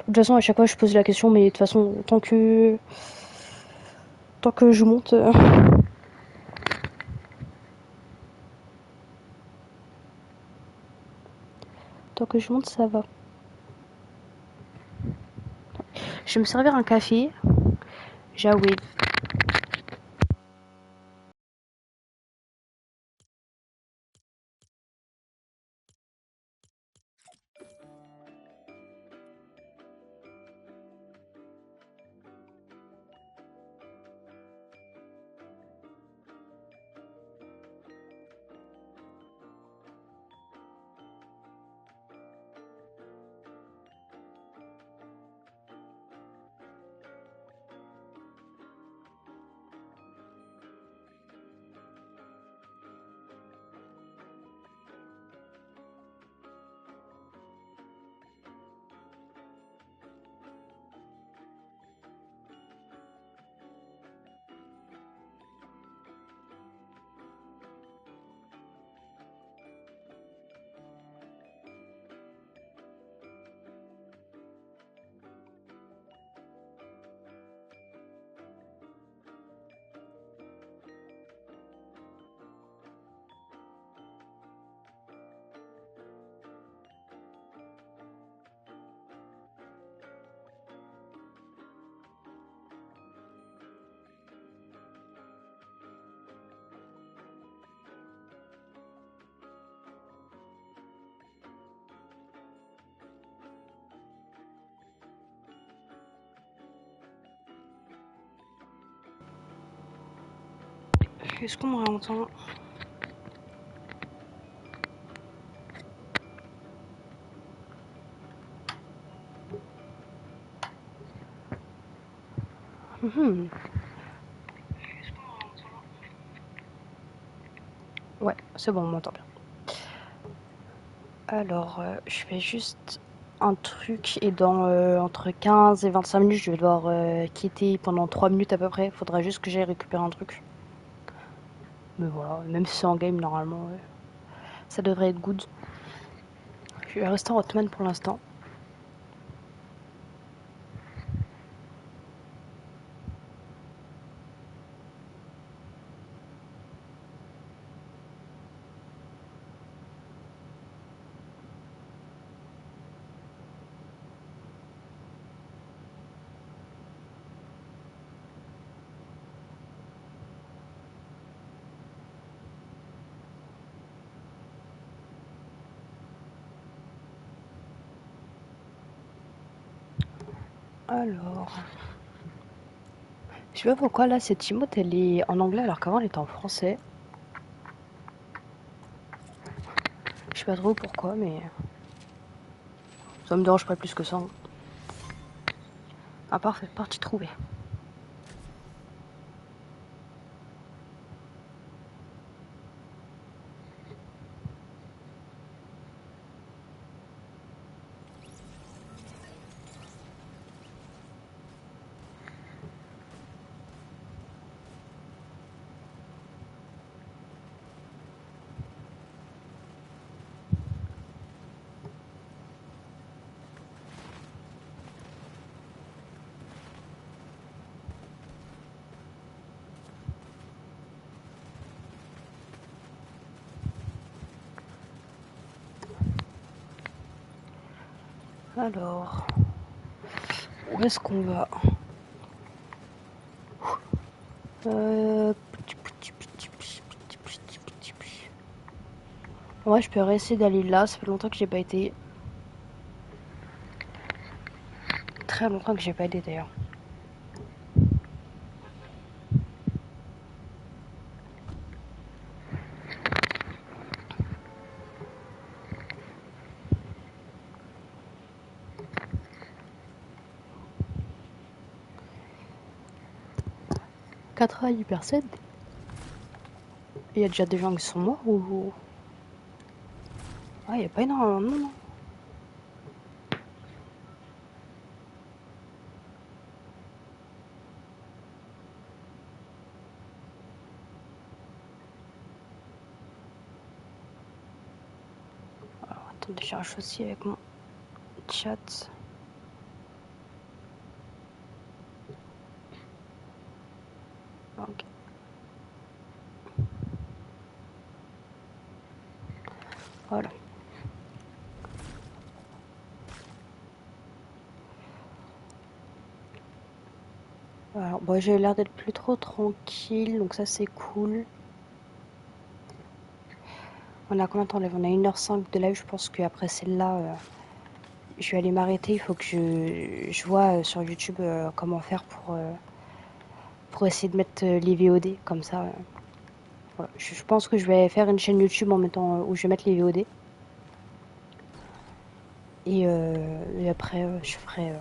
De toute façon, à chaque fois, je pose la question, mais de toute façon, tant que je monte... tant que je monte, ça va. Je vais me servir un café. J'avoue. Est-ce qu'on me réentend? Mhm. Ouais, c'est bon, on m'entend bien. Alors, je fais juste un truc et dans entre 15 et 25 minutes, je vais devoir quitter pendant 3 minutes à peu près. Faudra juste que j'aille récupérer un truc. Mais voilà, même si c'est en game, normalement, ça devrait être good. Je vais rester en Hotman pour l'instant. Alors, je sais pas pourquoi là cette emote elle est en anglais alors qu'avant elle était en français. Je sais pas trop pourquoi, mais ça me dérange pas plus que ça. Ah parfait, partie trouvée. Alors, où est-ce qu'on va? Ouais, je peux réessayer d'aller là, ça fait longtemps que j'ai pas été. Très longtemps que j'ai pas été d'ailleurs. Quatre personnes. Il y a déjà des gens qui sont morts ou... Ah, il y a pas énormément de monde. Alors, attendez, j'ai un aussi avec mon chat. Ok. Voilà. Alors, bon, j'ai l'air d'être plus trop tranquille, donc ça c'est cool. On a combien de temps live? On a 1h05 de live, je pense qu'après celle-là, je vais aller m'arrêter. Il faut que je vois sur YouTube comment faire pour essayer de mettre les VOD, comme ça. Voilà. Je pense que je vais faire une chaîne YouTube en mettant, où je vais mettre les VOD. Et après, je ferai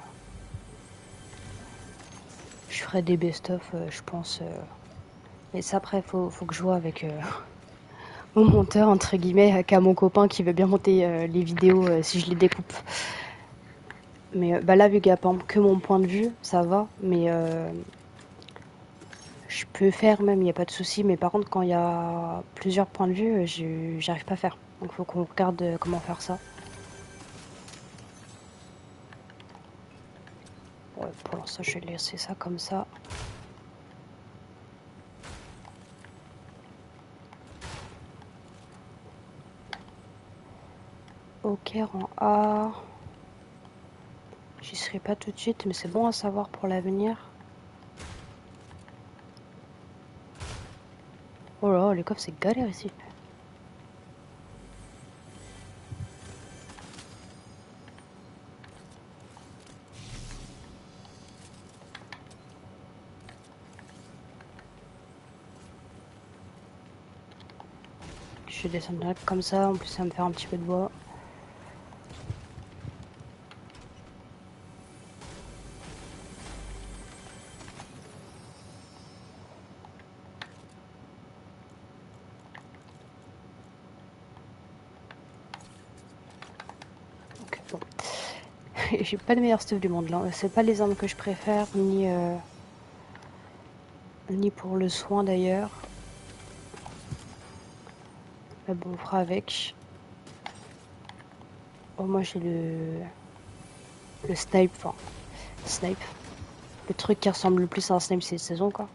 des best-of, je pense. Mais ça, après, faut que je vois avec mon monteur, entre guillemets, qu'à mon copain qui veut bien monter les vidéos si je les découpe. Mais bah là, vu qu'il n'y a pas que mon point de vue, ça va. Mais je peux faire même, il n'y a pas de souci. Mais par contre, quand il y a plusieurs points de vue, j'arrive pas à faire. Donc il faut qu'on regarde comment faire ça. Ouais, pour l'instant, je vais laisser ça comme ça. Ok, rang A. J'y serai pas tout de suite, mais c'est bon à savoir pour l'avenir. Oh là, les coffres, c'est galère ici. Je vais descendre direct comme ça, en plus ça va me faire un petit peu de bois. Ok, bon. J'ai pas le meilleur stuff du monde là, c'est pas les armes que je préfère, ni pour le soin d'ailleurs. Mais bon, on fera avec. Oh, moi j'ai le snipe, enfin, snipe. Le truc qui ressemble le plus à un snipe, c'est saison quoi.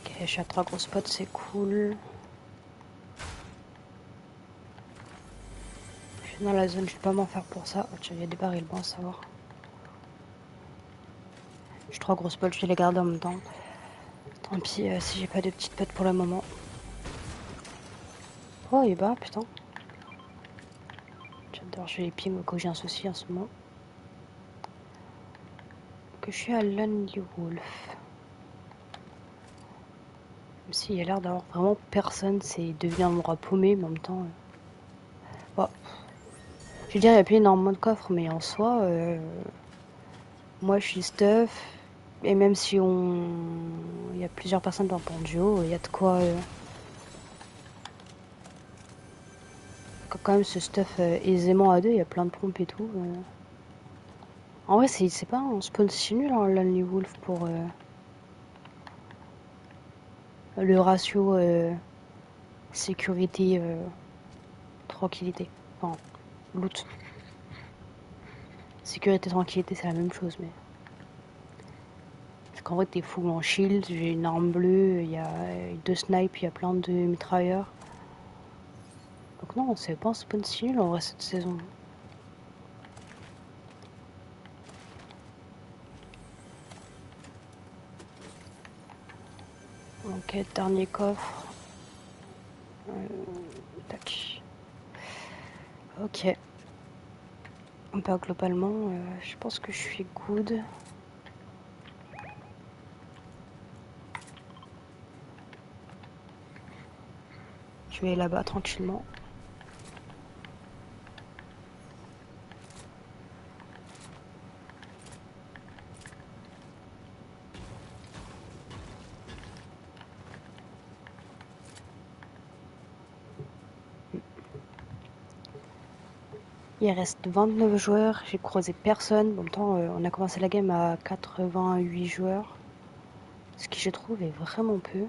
Ok, je suis à 3 gros spots, c'est cool. Je suis dans la zone, je vais pas m'en faire pour ça. Oh, tiens, il y a des barils, bon à savoir. J'ai 3 gros spots, je vais les garder en même temps. Tant pis si j'ai pas de petites potes pour le moment. Oh, et bah, putain. J'adore, je vais les ping au cas où j'ai un souci en ce moment. Que je suis à Lonely Wolf. Même s'il y a l'air d'avoir vraiment personne, c'est devient un endroit paumé, mais en même temps. Bon. Je veux dire, il y a plus énormément de coffres, mais en soi, moi je suis stuff. Et même si il y a plusieurs personnes dans ton duo, il y a de quoi. Quand même ce stuff aisément à deux, il y a plein de pompes et tout. En vrai, c'est pas un spawn si nul, hein, Lonely Wolf, pour le ratio sécurité, tranquillité. Enfin, loot. Sécurité, tranquillité, c'est la même chose, mais. Parce qu'en vrai, t'es full en shield, j'ai une arme bleue, il y a 2 snipes, il y a plein de mitrailleurs. Donc, non, c'est pas un spawn si nul en vrai cette saison. Ok, dernier coffre. Tac. Ok. Bah, globalement, je pense que je suis good. Je vais aller là-bas tranquillement. Il reste 29 joueurs, j'ai croisé personne. En même temps, on a commencé la game à 88 joueurs. Ce qui, je trouve, est vraiment peu.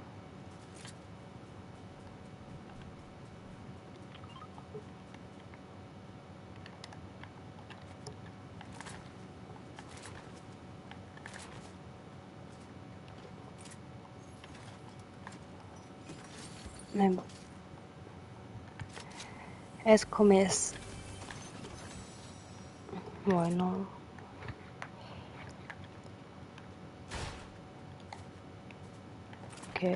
Mais bon. Est-ce qu'on met... Ouais, non. Ok.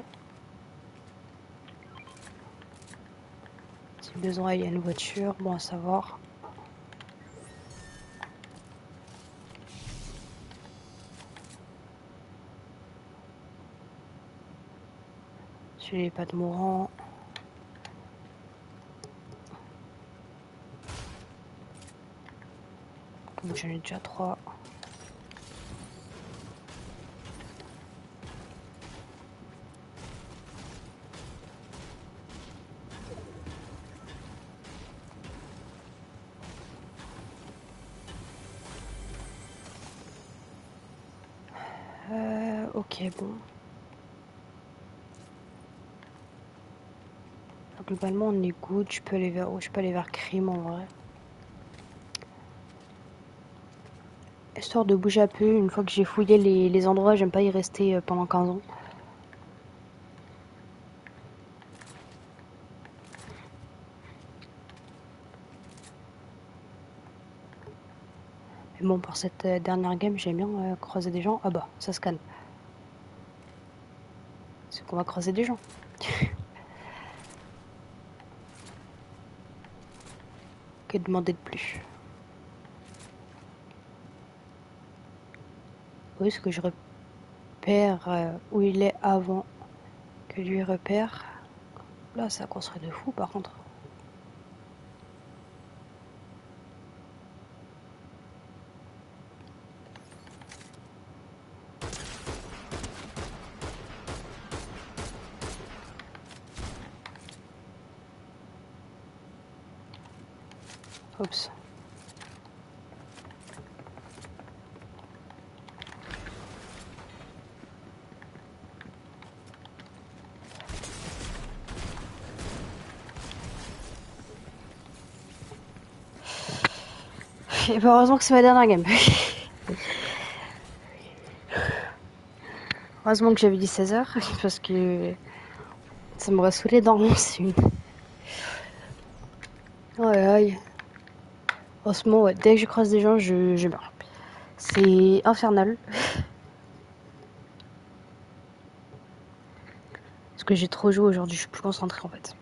Si besoin, il y a une voiture. Bon à savoir. Si j'ai pas de mourant. Comme j'en ai déjà 3. Ok, bon. Globalement, on est good. Je peux aller vers où? Je peux aller vers Crime en vrai. Histoire de bouger un peu. Une fois que j'ai fouillé les endroits, j'aime pas y rester pendant 15 ans. Mais bon, pour cette dernière game, j'aime bien croiser des gens. Ah bah, ça scanne. C'est qu'on va croiser des gens. Que demander de plus? Où est-ce que je repère où il est avant que lui repère? Là, ça construit de fou par contre. Oups. Et bah heureusement que c'est ma dernière game. Heureusement que j'avais dit 16h, parce que ça m'aurait saoulé dans mon une. Ouais, ouais. En ce moment, ouais, dès que je croise des gens, je meurs. C'est infernal. Parce que j'ai trop joué aujourd'hui, je suis plus concentrée en fait.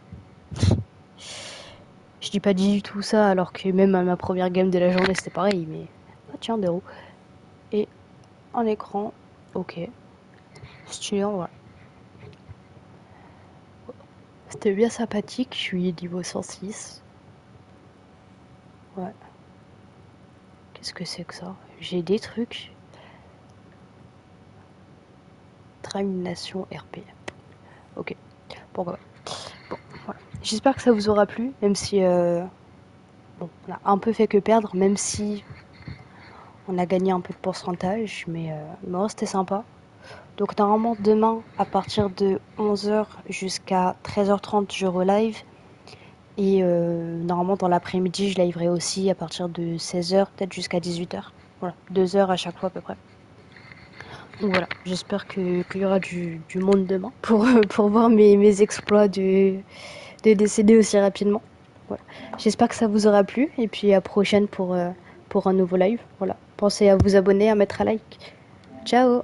Je dis pas du tout ça alors que même à ma première game de la journée c'était pareil, mais. Ah tiens, des roues. Et un écran, ok. Stylé en vrai. C'était bien sympathique, je suis niveau 106. Ouais. Qu'est-ce que c'est que ça? J'ai des trucs. Termination RP. Ok. Pourquoi pas. Bon, voilà. J'espère que ça vous aura plu, même si bon, on a un peu fait que perdre, même si on a gagné un peu de pourcentage, mais non, c'était sympa. Donc normalement demain à partir de 11h jusqu'à 13h30 je relive et normalement dans l'après-midi je liverai aussi à partir de 16h peut-être jusqu'à 18h. Voilà, 2 heures à chaque fois à peu près. Donc voilà, j'espère qu'il y aura du monde demain pour voir mes exploits de décéder aussi rapidement. Voilà. J'espère que ça vous aura plu et puis à prochaine pour un nouveau live. Voilà. Pensez à vous abonner, à mettre un like. Ciao.